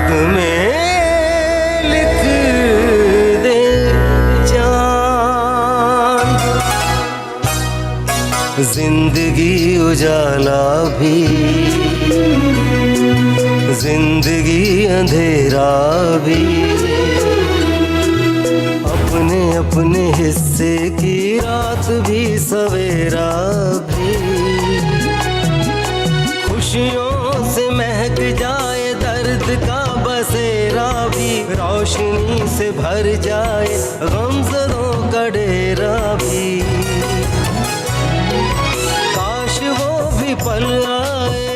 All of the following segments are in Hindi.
इश्क में लिख दे जान। जिंदगी उजाला भी, जिंदगी अंधेरा भी, अपने अपने हिस्से की रात भी सवेरा भी, खुशियों से महक जाए दर्द का बसेरा भी, रोशनी से भर जाए गमज़दों का डेरा भी। काश वो भी पल आए,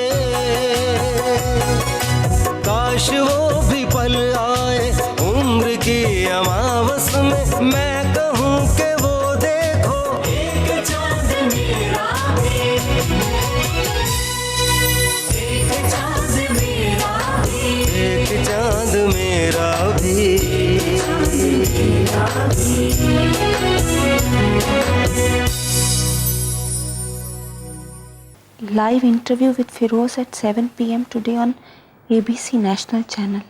काश वो भी पल आए उम्र की अमावस में, मैं कहूँ कि वो देखो एक चांद मेरा भी, एक चांद मेरा भी, एक चांद मेरा भी। Live interview with Firoz at 7 PM today on ABC National Channel।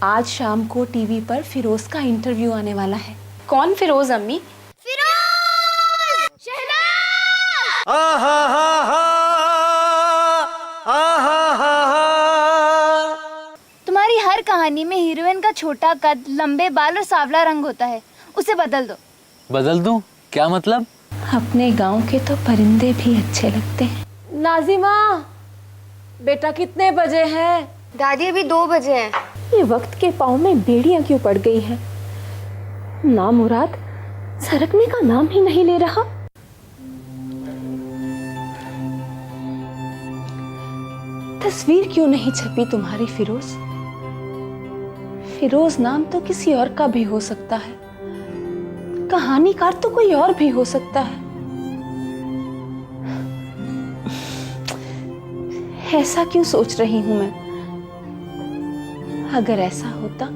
आज शाम को टीवी पर फिरोज का इंटरव्यू आने वाला है। कौन फिरोज अम्मी? फिरोज! शहनाज! आहा हा हा, आहा हा हा। तुम्हारी हर कहानी में हीरोइन का छोटा कद, लंबे बाल और सांवला रंग होता है, उसे बदल दो। बदल दूं? क्या मतलब? अपने गांव के तो परिंदे भी अच्छे लगते हैं। नाजिमा, बेटा कितने बजे हैं? दादी अभी 2 बजे हैं। ये वक्त के पाँव में बेड़ियां क्यों पड़ गई हैं? ना मुराद सरकने का नाम ही नहीं ले रहा। तस्वीर क्यों नहीं छपी तुम्हारी फिरोज? फिरोज नाम तो किसी और का भी हो सकता है, कहानीकार तो कोई और भी हो सकता है। ऐसा क्यों सोच रही हूं मैं? अगर ऐसा होता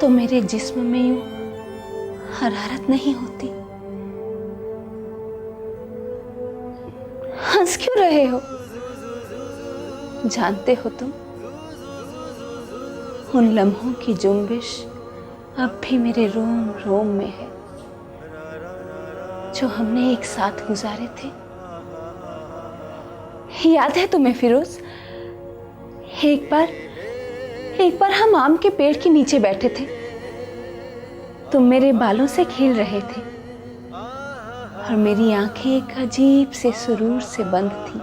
तो मेरे जिस्म में यूं हरारत नहीं होती। हंस क्यों रहे हो? जानते हो तुम, उन लम्हों की जुम्बिश अब भी मेरे रोम रोम में है, जो हमने एक साथ गुजारे थे। याद है तुम्हें फिरोज? एक बार हम आम के पेड़ के नीचे बैठे थे, तुम मेरे बालों से खेल रहे थे और मेरी आंखें एक अजीब से सुरूर से बंद थी।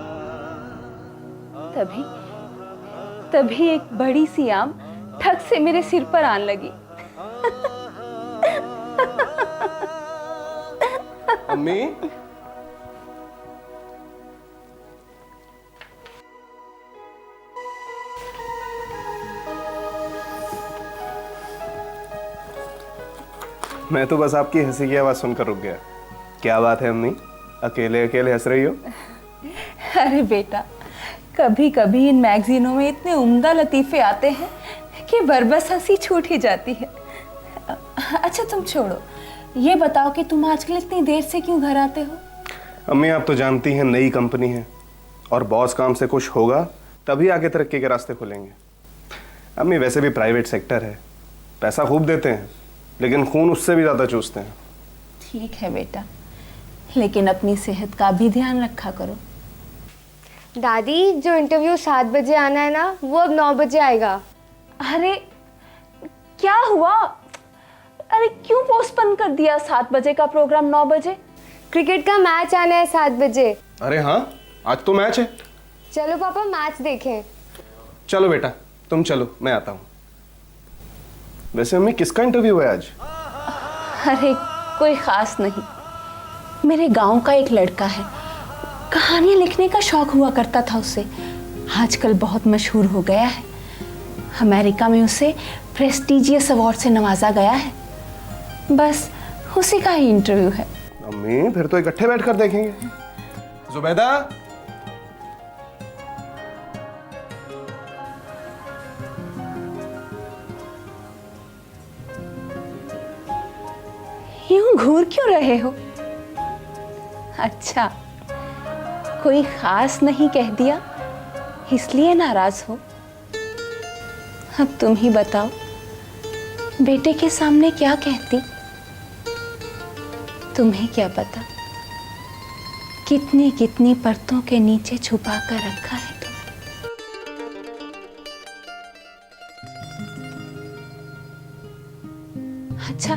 तभी एक बड़ी सी आम ठग से मेरे सिर पर आन लगी। अम्मी, मैं तो बस आपकी हंसी की आवाज सुनकर रुक गया। क्या बात है अम्मी, अकेले अकेले हंस रही हो? अरे बेटा, कभी कभी इन मैगजीनों में इतने उम्दा लतीफे आते हैं कि बरबस हंसी छूट ही जाती है। अच्छा तुम छोड़ो, ये बताओ कि तुम आजकल इतनी देर से क्यों घर आते हो? अम्मी आप तो जानती हैं नई कंपनी है और बॉस काम से खुश होगा तभी आगे तरक्की के रास्ते खुलेंगे। अम्मी वैसे भी प्राइवेट सेक्टर है, पैसा खूब देते हैं लेकिन खून उससे भी ज़्यादा चूसते हैं। ठीक है बेटा, लेकिन अपनी सेहत का भी ध्यान रखा करो। दादी जो इंटरव्यू 7 बजे आना है ना, वो अब 9 बजे आएगा। अरे क्या हुआ? अरे क्यों पोस्टपोन कर दिया 7 बजे का प्रोग्राम 9 बजे? क्रिकेट का मैच आना है 7 बजे। अरे हाँ, आज तो मैच है। चलो पापा मैच देखें। चलो बेटा तुम चलो, मैं आता हूँ। वैसे अम्मी किसका इंटरव्यू है आज? अरे कोई खास नहीं, मेरे गांव का एक लड़का है, कहानियां लिखने का शौक हुआ करता था उसे, आजकल बहुत मशहूर हो गया है। अमेरिका में उसे प्रेस्टीजियस अवार्ड से नवाजा गया है। बस उसी का ही इंटरव्यू है। अम्मी फिर तो इकट्ठे बैठकर देखेंगे। जुबैदा, यूं घूर क्यों रहे हो? अच्छा, कोई खास नहीं कह दिया इसलिए नाराज हो? अब तुम ही बताओ, बेटे के सामने क्या कहती? तुम्हें क्या पता कितनी कितनी परतों के नीचे छुपा कर रखा है तुम्हें। अच्छा,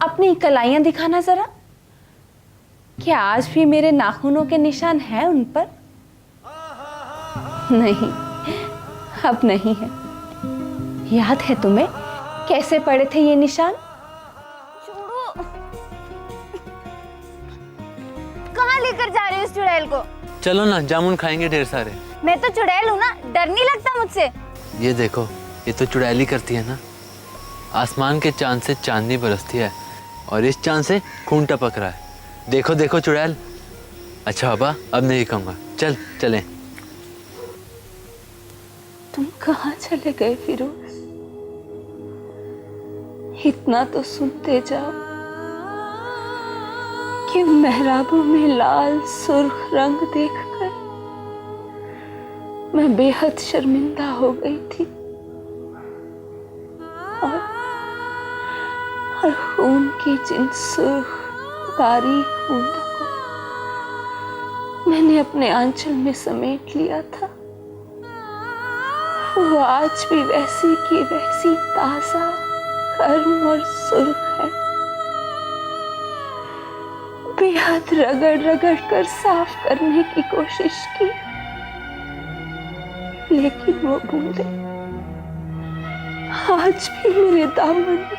अपनी कलाइयां दिखाना जरा। क्या आज भी मेरे नाखूनों के निशान हैं उन पर? नहीं, अब नहीं है। याद है तुम्हें कैसे पड़े थे ये निशान? कहाँ लेकर जा रहे हो इस चुड़ैल को? चलो ना, जामुन खाएंगे ढेर सारे। मैं तो चुड़ैल हूँ ना, डर नहीं लगता मुझसे? ये देखो, ये तो चुड़ैली करती है ना। आसमान के चांद से चांदनी बरसती है और इस चांद से खून टपक रहा है। देखो देखो चुड़ैल। अच्छा बाबा, अब नहीं कहूँगा, चल चलें। तुम कहाँ चले गए फिरोज? इतना तो सुनते जाओ कि मेहराबों में लाल सुर्ख रंग देखकर मैं बेहद शर्मिंदा हो गई थी और खून की जिन सुर्ख बारीक बूंदों को मैंने अपने आंचल में समेट लिया था, वो आज भी वैसी की वैसी ताजा, गर्म और सुर्ख है। बेहद रगड़ रगड़ कर साफ करने की कोशिश की, लेकिन वो बूंदे आज भी मेरे दामन में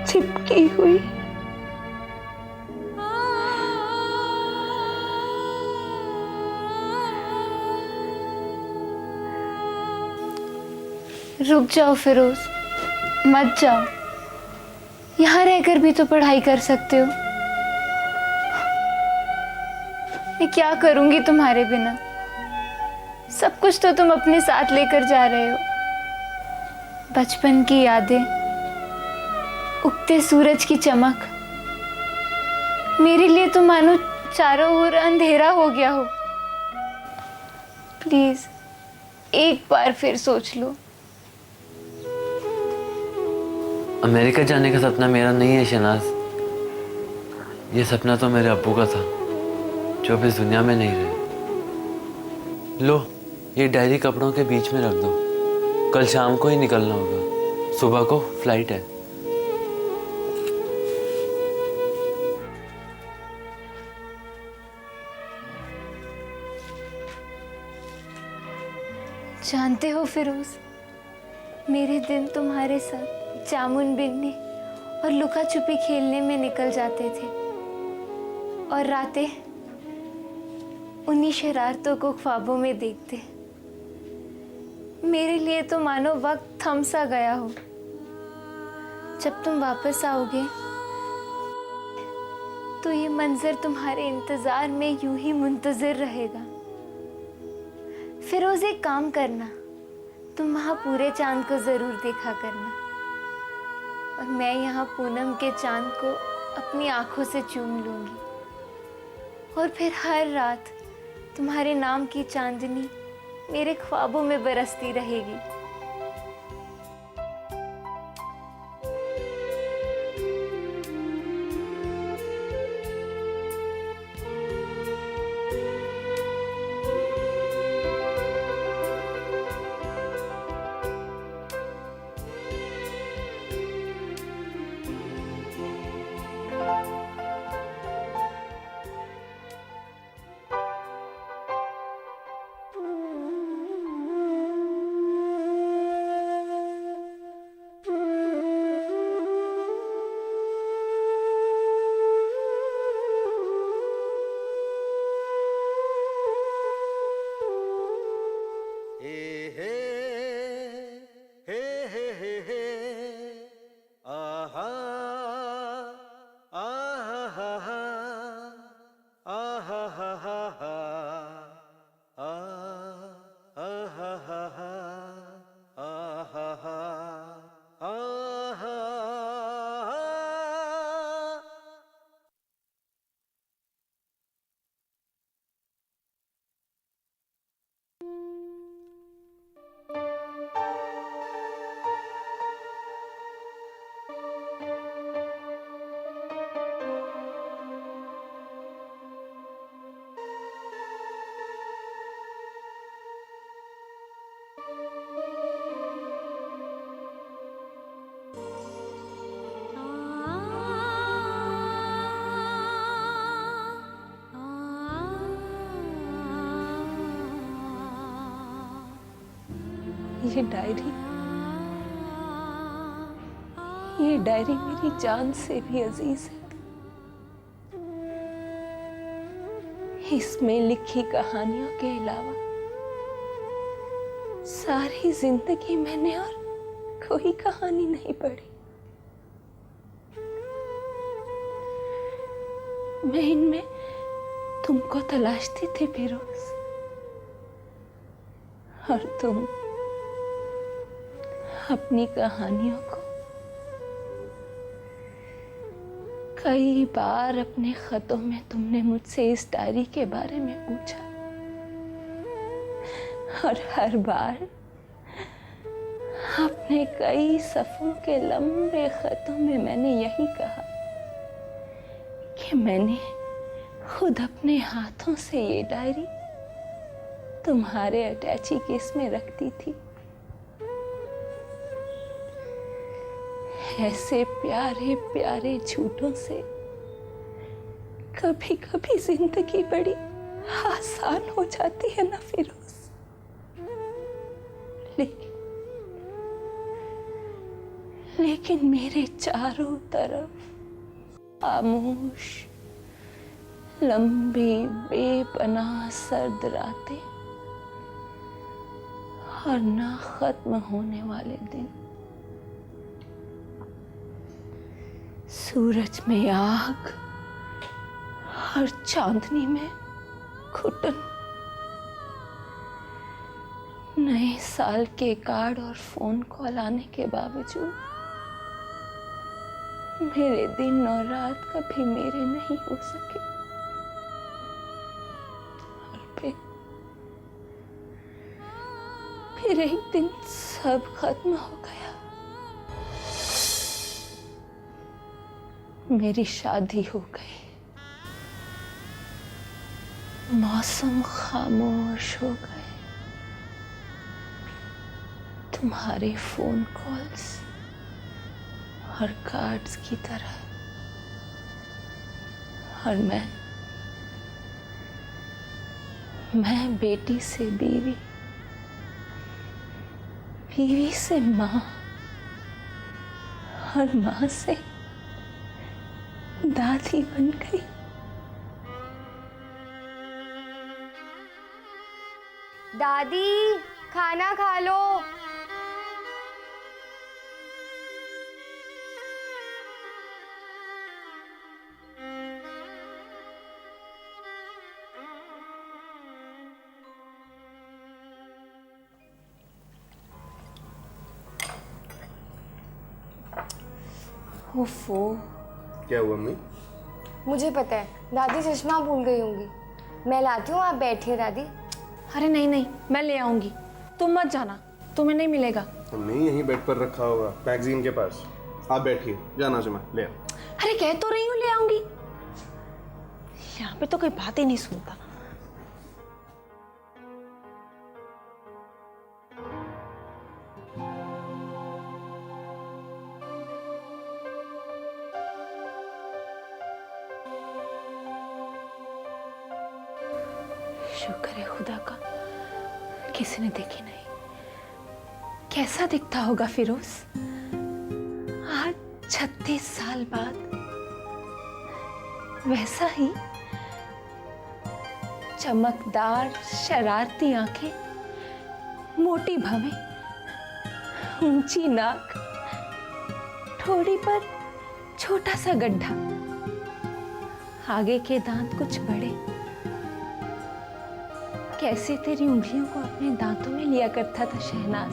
चिपकी हुई। रुक जाओ फिरोज, मत जाओ। यहाँ रहकर भी तो पढ़ाई कर सकते हो। मैं क्या करूंगी तुम्हारे बिना? सब कुछ तो तुम अपने साथ लेकर जा रहे हो। बचपन की यादें, उगते सूरज की चमक। मेरे लिए तो मानो चारों ओर अंधेरा हो गया हो। प्लीज एक बार फिर सोच लो। अमेरिका जाने का सपना मेरा नहीं है शहनाज। ये सपना तो मेरे अब्बू का था, जो अब इस दुनिया में नहीं रहे। लो, ये डायरी कपड़ों के बीच में रख दो। कल शाम को ही निकलना होगा, सुबह को फ्लाइट है। जानते हो फिरोज, मेरे दिन तुम्हारे साथ जामुन बिनने और लुका छुपी खेलने में निकल जाते थे, और रातें उन्हीं शरारतों को ख्वाबों में देखते। मेरे लिए तो मानो वक्त थम सा गया हो। जब तुम वापस आओगे तो ये मंजर तुम्हारे इंतजार में यूं ही मुंतजिर रहेगा। फिरोज, एक काम करना, तुम वहाँ पूरे चांद को जरूर देखा करना, और मैं यहाँ पूनम के चांद को अपनी आंखों से चूम लूंगी, और फिर हर रात तुम्हारे नाम की चांदनी मेरे ख्वाबों में बरसती रहेगी। ये डायरी मेरी जान से भी अजीज है। इसमें लिखी कहानियों के अलावा सारी जिंदगी मैंने और कोई कहानी नहीं पढ़ी। मैं इनमें तुमको तलाशती थी फिरोज, और तुम अपनी कहानियों को कई बार अपने खतों में तुमने मुझसे इस डायरी के बारे में पूछा, और हर बार अपने कई सफ़ों के लंबे खतों में मैंने यही कहा कि मैंने खुद अपने हाथों से ये डायरी तुम्हारे अटैची केस में रखती थी। ऐसे प्यारे प्यारे झूठों से कभी कभी जिंदगी बड़ी आसान हो जाती है ना फिरोज। लेकिन मेरे चारों तरफ खामोश लंबी बेपनाह सर्द रातें और ना खत्म होने वाले दिन। सूरज में आग और चांदनी में घुटन। नए साल के कार्ड और फोन कॉल आने के बावजूद मेरे दिन और रात कभी मेरे नहीं हो सके। और फिर एक दिन सब खत्म हो गया। मेरी शादी हो गई। मौसम खामोश हो गए। तुम्हारे फोन कॉल्स और कार्ड्स की तरह। और मैं बेटी से बीवी, बीवी से माँ, और माँ से दादी बन गई। दादी, खाना खा लो। ओफो, क्या हुआ अम्मी? मुझे पता है, दादी चश्मा भूल गई होंगी। मैं लाती हूँ, आप बैठिए दादी। अरे नहीं नहीं, मैं ले आऊंगी, तुम मत जाना, तुम्हें नहीं मिलेगा। अम्मी यहीं बेड पर रखा होगा, मैगजीन के पास। आप बैठिए, जाना जमा ले आओ। अरे कह तो रही हूँ ले आऊंगी। यहाँ पे तो कोई बात ही नहीं सुनता। शुक्र है खुदा का, किसी ने देखी नहीं। कैसा दिखता होगा फिरोज आज 36 साल बाद? वैसा ही चमकदार शरारती आंखें, मोटी भवें, ऊंची नाक, ठोड़ी पर छोटा सा गड्ढा, आगे के दांत कुछ बड़े। कैसे तेरी उंगलियों को अपने दांतों में लिया करता था शहनाज।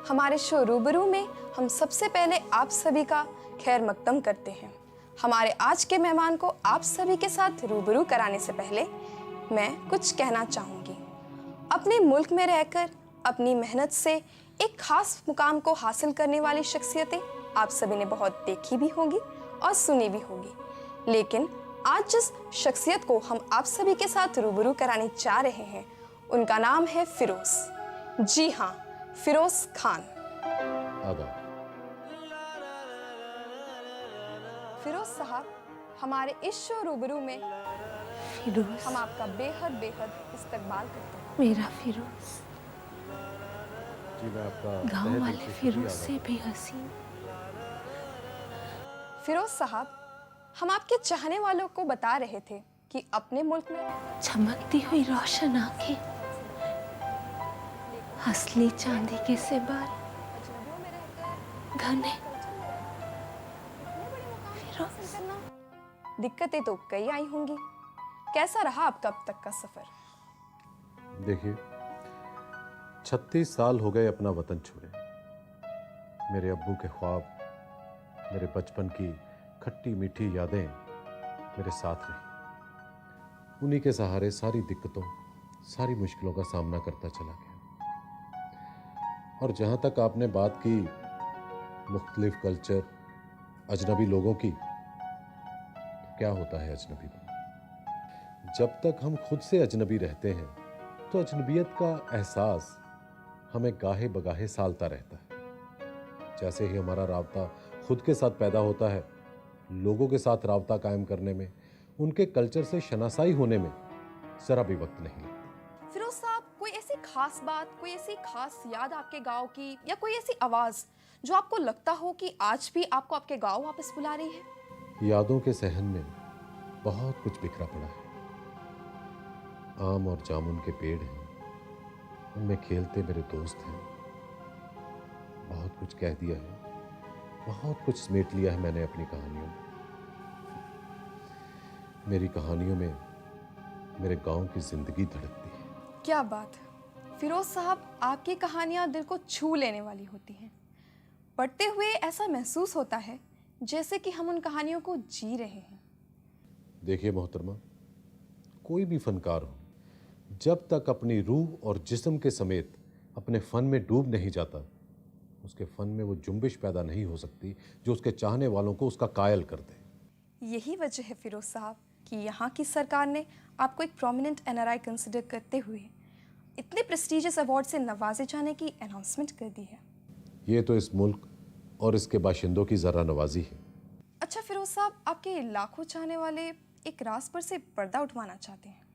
हमारे शो रूबरू में हम सबसे पहले आप सभी का खैर मकदम करते हैं। हमारे आज के मेहमान को आप सभी के साथ रूबरू कराने से पहले मैं कुछ कहना चाहूँगी। अपने मुल्क में रहकर अपनी मेहनत से एक खास मुकाम को हासिल करने वाली शख्सियतें आप सभी ने बहुत देखी भी होगी और सुनी भी होगी। लेकिन आज जिस शख्सियत को हम आप सभी के साथ रूबरू कराने जा रहे हैं, उनका नाम है फिरोज। जी हाँ, फिरोज खान। फिरोज साहब हमारे इस शो रूबरू में फिरोज, हम आपका बेहद बेहद इस्तकबाल करते हैं। मेरा फिरोज, जी मैं आपका गांव तहे दिल वाले से फिरोज शुक्रिया से भी हसीन। फिरोज साहब, हम आपके चाहने वालों को बता रहे थे कि अपने मुल्क में चमकती हुई रोशन आंखें, असली चांदी के से बाल, घने दिक्कतें तो कई आई होंगी। कैसा रहा आपका अब तक का सफर? देखिए, 36 साल हो गए अपना वतन छोड़े। मेरे अब्बू के ख्वाब, मेरे बचपन की खट्टी मीठी यादें मेरे साथ रही। उन्हीं के सहारे सारी दिक्कतों, सारी मुश्किलों का सामना करता चला गया। और जहां तक आपने बात की मुख्तलिफ कल्चर, अजनबी लोगों की, तो क्या होता है अजनबी में? जब तक हम खुद से अजनबी रहते हैं तो अजनबियत का एहसास हमें गाहे बगाहे सालता रहता है। जैसे ही हमारा राब्ता खुद के साथ पैदा होता है, लोगों के साथ राब्ता कायम करने में, उनके कल्चर से शनासाई होने में जरा भी वक्त नहीं लगता। फिरोज साहब, कोई ऐसी खास बात, कोई ऐसी खास याद आपके गांव की, या कोई ऐसी आवाज जो आपको लगता हो कि आज भी आपको आपके गांव वापस बुला रही है? यादों के सहन में बहुत कुछ बिखरा पड़ा है। आम और जामुन के पेड़ हैं, उनमें खेलते मेरे दोस्त हैं। बहुत कुछ कह दिया है, बहुत कुछ समेट लिया है मैंने अपनी कहानियों में। मेरी कहानियों में मेरे गांव की जिंदगी धड़कती है। क्या बात! फिरोज साहब, आपकी कहानियां दिल को छू लेने वाली होती हैं। पढ़ते हुए ऐसा महसूस होता है जैसे कि हम उन कहानियों को जी रहे हैं। देखिए मोहतरमा, कोई भी फनकार हो, जब तक अपनी रूह और जिस्म के समेत अपने फन में डूब नहीं जाता, उसके फन में वो जुम्बिश पैदा नहीं हो सकती जो उसके चाहने वालों को उसका कायल कर दे। यही वजह है फिरोज साहब कि यहाँ की सरकार ने आपको एक प्रोमिनेंट एनआरआई कंसिडर करते हुए इतने प्रेस्टिजियस अवार्ड से नवाजे जाने की अनाउंसमेंट कर दी है। ये तो इस मुल्क और इसके बाशिंदों की जरा नवाजी है। अच्छा फिरोज साहब, आपके लाखों चाहने वाले एक राज पर से पर्दा उठवाना चाहते हैं।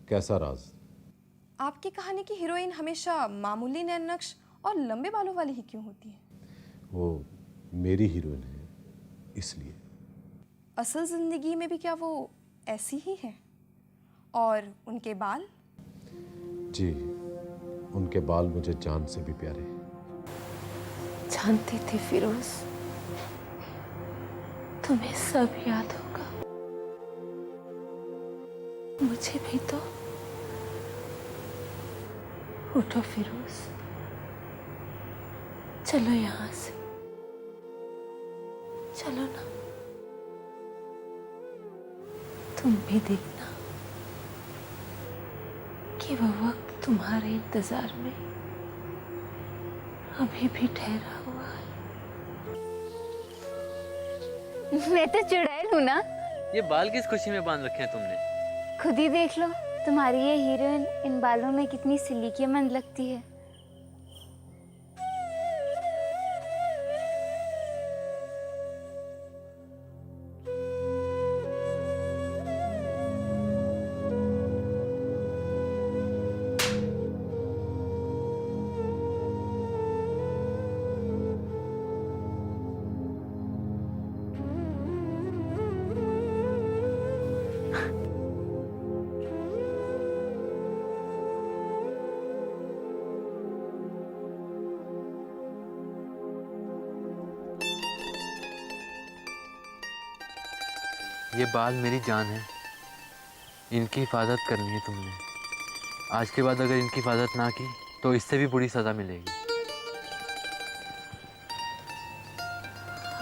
कैसा राज? आपकी कहानी की हीरोइन हमेशा मामूली नैन नक्श और लंबे बालों वाली ही क्यों होती है? वो मेरी हीरोइन है, इसलिए। असल जिंदगी में भी क्या वो ऐसी ही है? और उनके बाल? जी, उनके बाल मुझे जान से भी प्यारे हैं। जानती थी फिरोज, तुम्हें सब याद होगा। मुझे भी तो। उठो फिरोज, चलो यहां से, चलो ना। तुम भी देखना कि वो वक्त तुम्हारे इंतजार में अभी भी ठहरा हुआ है। मैं तो चुड़ैल हूँ ना। ये बाल किस खुशी में बांध रखे हैं तुमने? खुद ही देख लो, तुम्हारी ये हीरोइन इन बालों में कितनी सिलीकियमंद लगती है। ये बाल मेरी जान है, इनकी हिफाजत करनी है तुमने। आज के बाद अगर इनकी हिफाजत ना की तो इससे भी बुरी सज़ा मिलेगी।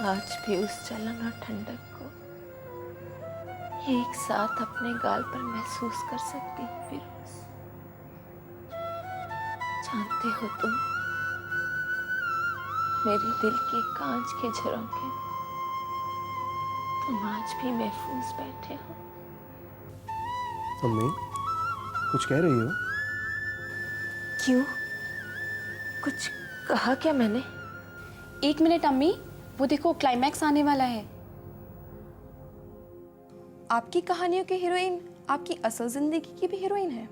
आज भी उस जलन और ठंडक को एक साथ अपने गाल पर महसूस कर सकती हूँ फिरोज। जानते हो तुम, मेरे दिल के कांच के झरोखे तुम आज भी महफूज बैठे हो। अम्मी, कुछ कह रही हो? क्यों? कुछ कहा क्या मैंने? एक मिनट अम्मी, वो देखो क्लाइमैक्स आने वाला है। आपकी कहानियों की हीरोइन आपकी असल जिंदगी की भी हीरोइन है?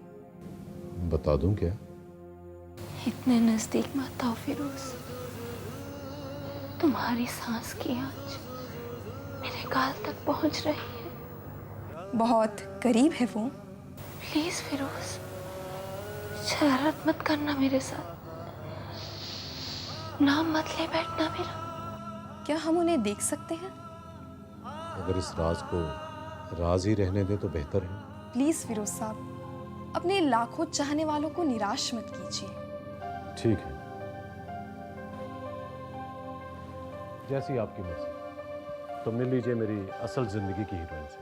बता दूं क्या? इतने नजदीक मत आओ फिरोज। तुम्हारी सांस की आंच मेरे गाल तक पहुंच रही है। बहुत करीब है वो। प्लीज फिरोज, शरारत मत करना मेरे साथ। नाम मत ले बैठना मेरा। क्या हम उन्हें देख सकते हैं? अगर इस राज को राज ही रहने दे तो बेहतर है। प्लीज फिरोज साहब, अपने लाखों चाहने वालों को निराश मत कीजिए। ठीक है, जैसी आपकी मर्जी। तो मिल लीजिए मेरी असल जिंदगी की हीरोइन से।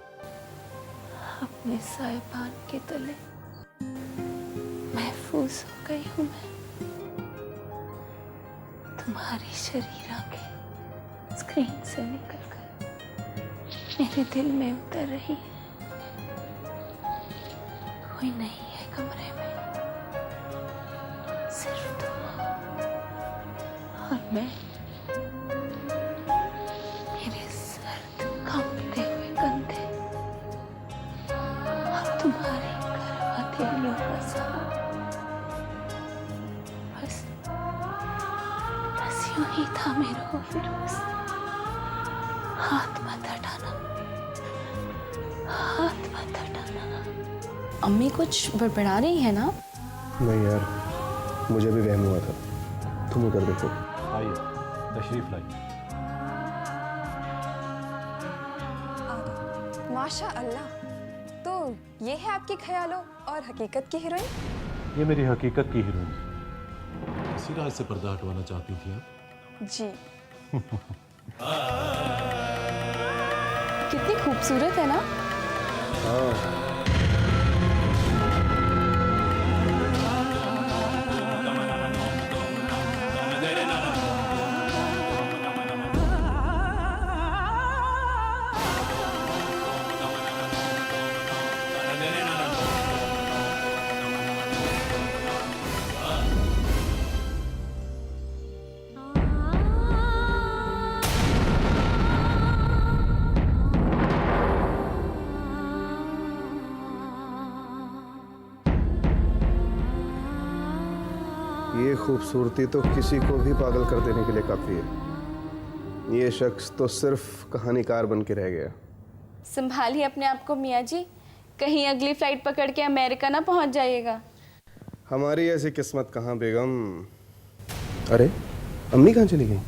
अपने साहिबान के तले महफूज हो गई हूँ मैं। तुम्हारी शरीर आंखें स्क्रीन से निकल कर मेरे दिल में उतर रही है। कोई नहीं है कमरे में, सिर्फ तुम और मैं। मेरे सर्द कांपते हुए कंधे और तुम्हारी करवट हथेलियों का सहारा। बस यूं ही थामे रहो फिरोज। हाथ मत हटाना, हाथ मत हटाना। अम्मी कुछ बड़बड़ा रही है ना? नहीं यार, मुझे भी वहम हुआ था। तुम उधर देखो। आइए, तशरीफ लाइए। माशा अल्लाह। तो ये है आपके ख्यालों और हकीकत की हीरोइन? ये मेरी हकीकत की हीरोइन है। इसी राज से पर्दा हटवाना चाहती थी आप? जी। कितनी खूबसूरत है ना? हाँ, ये खूबसूरती तो किसी को भी पागल कर देने के लिए काफी है। ये शख्स तो सिर्फ कहानीकार बन के रह गया। संभालिए अपने आप को मियाँ जी, कहीं अगली फ्लाइट पकड़ के अमेरिका ना पहुंच जाइएगा। हमारी ऐसी किस्मत कहाँ बेगम। अरे अम्मी कहाँ चली गई?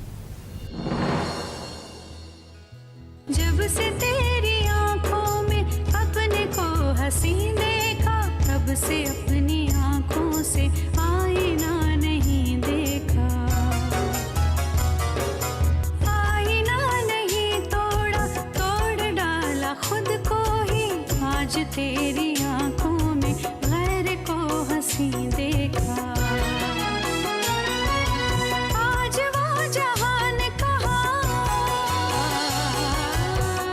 जब से तेरी आंखों में अपने को हंसी देखा, तब से अपनी आंखों से आईना नहीं देखा। आईना नहीं तोड़ा, तोड़ डाला खुद को ही। आज तेरी आंखों में गैर को हंसी देखा। आज वो जहान कहाँ,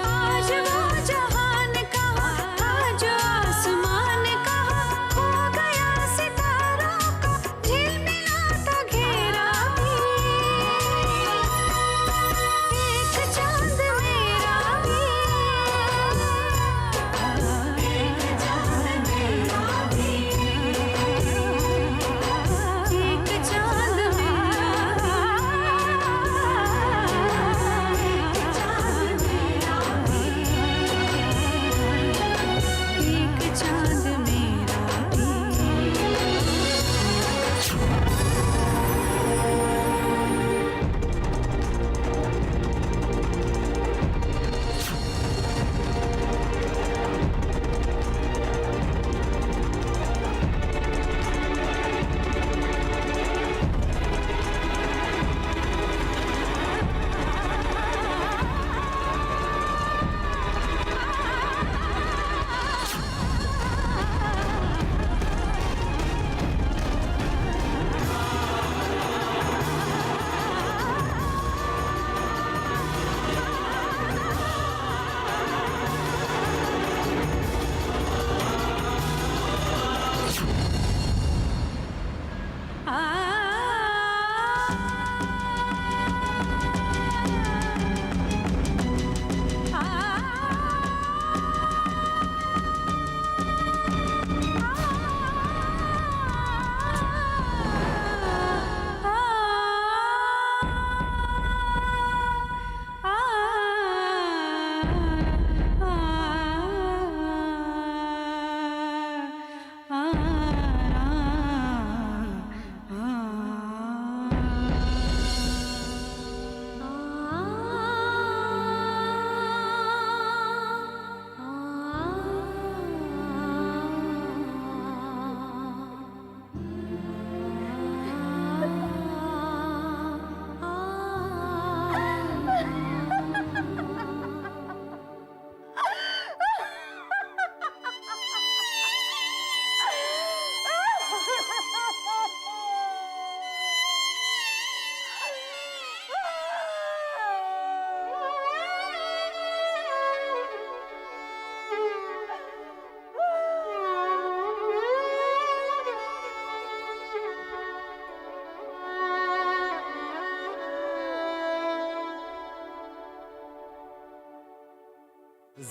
आज वो जहान कहाँ, आज आसमान कहाँ, खो गया सितारों का झिलमिलाता घेरा भी। एक चांद मेरा भी, एक चांद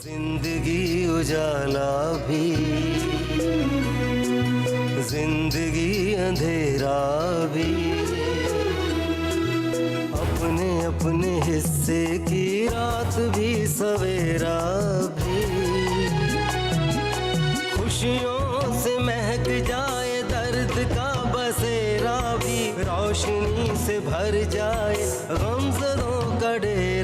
जिंदगी उजाला भी, जिंदगी अंधेरा भी, अपने अपने हिस्से की रात भी सवेरा भी, खुशियों से महक जाए दर्द का बसेरा भी, रोशनी से भर जाए गमज़दों का डेरा